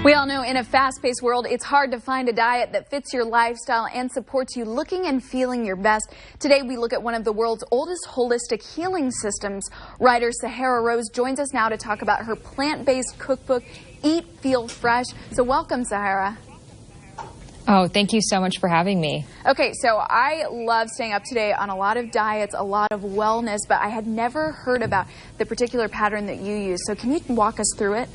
We all know in a fast-paced world, it's hard to find a diet that fits your lifestyle and supports you looking and feeling your best. Today, we look at one of the world's oldest holistic healing systems. Writer Sahara Rose joins us now to talk about her plant-based cookbook, Eat, Feel Fresh. So welcome, Sahara. Oh, thank you so much for having me. Okay, so I love staying up to date on a lot of diets, a lot of wellness, but I had never heard about the particular pattern that you use. So can you walk us through it?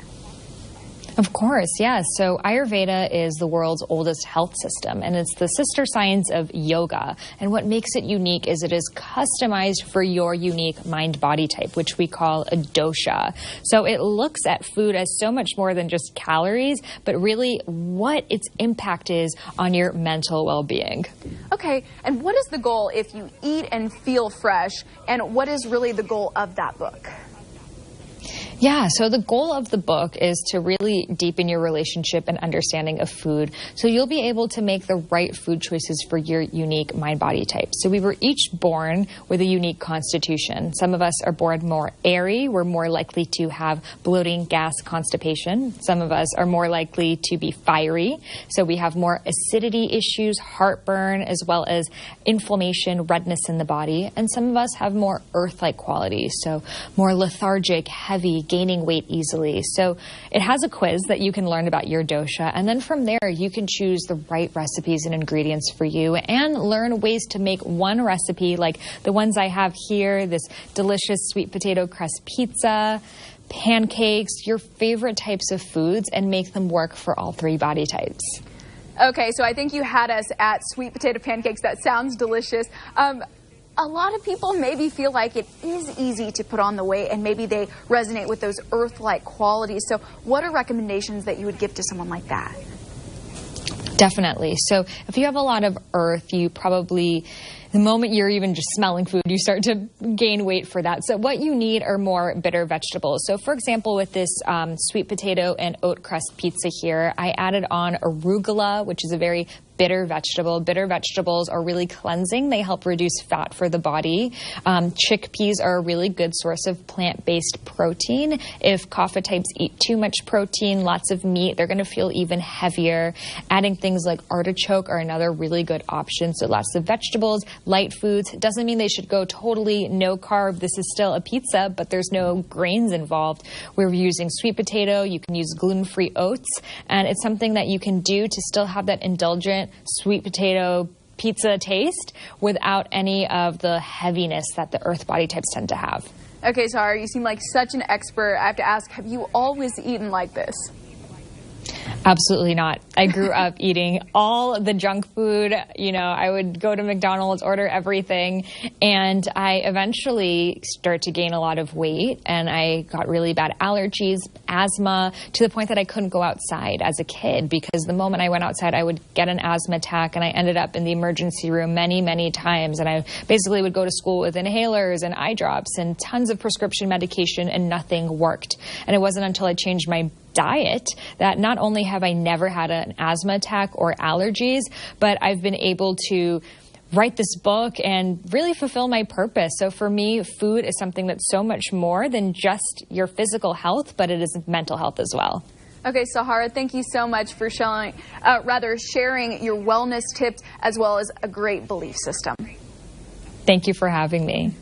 Of course, yes. So Ayurveda is the world's oldest health system, and it's the sister science of yoga. And what makes it unique is it is customized for your unique mind-body type, which we call a dosha. So it looks at food as so much more than just calories, but really what its impact is on your mental well-being. Okay, and what is the goal if you eat and feel fresh, and what is really the goal of that book? Yeah, so the goal of the book is to really deepen your relationship and understanding of food, so you'll be able to make the right food choices for your unique mind-body type. So we were each born with a unique constitution. Some of us are born more airy. We're more likely to have bloating, gas, constipation. Some of us are more likely to be fiery. So we have more acidity issues, heartburn, as well as inflammation, redness in the body. And some of us have more earth-like qualities, so more lethargic, heavy, gaining weight easily. So it has a quiz that you can learn about your dosha, and then from there you can choose the right recipes and ingredients for you and learn ways to make one recipe like the ones I have here, this delicious sweet potato crust pizza, pancakes, your favorite types of foods, and make them work for all three body types. Okay, so I think you had us at sweet potato pancakes. That sounds delicious. A lot of people maybe feel like it is easy to put on the weight, and maybe they resonate with those earth-like qualities. So what are recommendations that you would give to someone like that? Definitely. So if you have a lot of earth, you probably, the moment you're even just smelling food, you start to gain weight for that. So what you need are more bitter vegetables. So for example, with this sweet potato and oat crust pizza here, I added on arugula, which is a very bitter vegetable. Bitter vegetables are really cleansing. They help reduce fat for the body. Chickpeas are a really good source of plant-based protein. If kapha types eat too much protein, lots of meat, they're going to feel even heavier. Adding things like artichoke are another really good option. So lots of vegetables, light foods. It doesn't mean they should go totally no carb. This is still a pizza, but there's no grains involved. We're using sweet potato. You can use gluten-free oats, and it's something that you can do to still have that indulgent sweet potato pizza taste without any of the heaviness that the earth body types tend to have. Okay, Sahara, you seem like such an expert. I have to ask, have you always eaten like this? Absolutely not. I grew up eating all the junk food. You know, I would go to McDonald's, order everything, and I eventually started to gain a lot of weight, and I got really bad allergies, asthma, to the point that I couldn't go outside as a kid, because the moment I went outside, I would get an asthma attack, and I ended up in the emergency room many, many times, and I basically would go to school with inhalers and eye drops and tons of prescription medication, and nothing worked. And it wasn't until I changed my diet that not only have I never had an asthma attack or allergies, but I've been able to write this book and really fulfill my purpose. So for me, food is something that's so much more than just your physical health, but it is mental health as well. Okay, Sahara, thank you so much for sharing your wellness tips as well as a great belief system. Thank you for having me.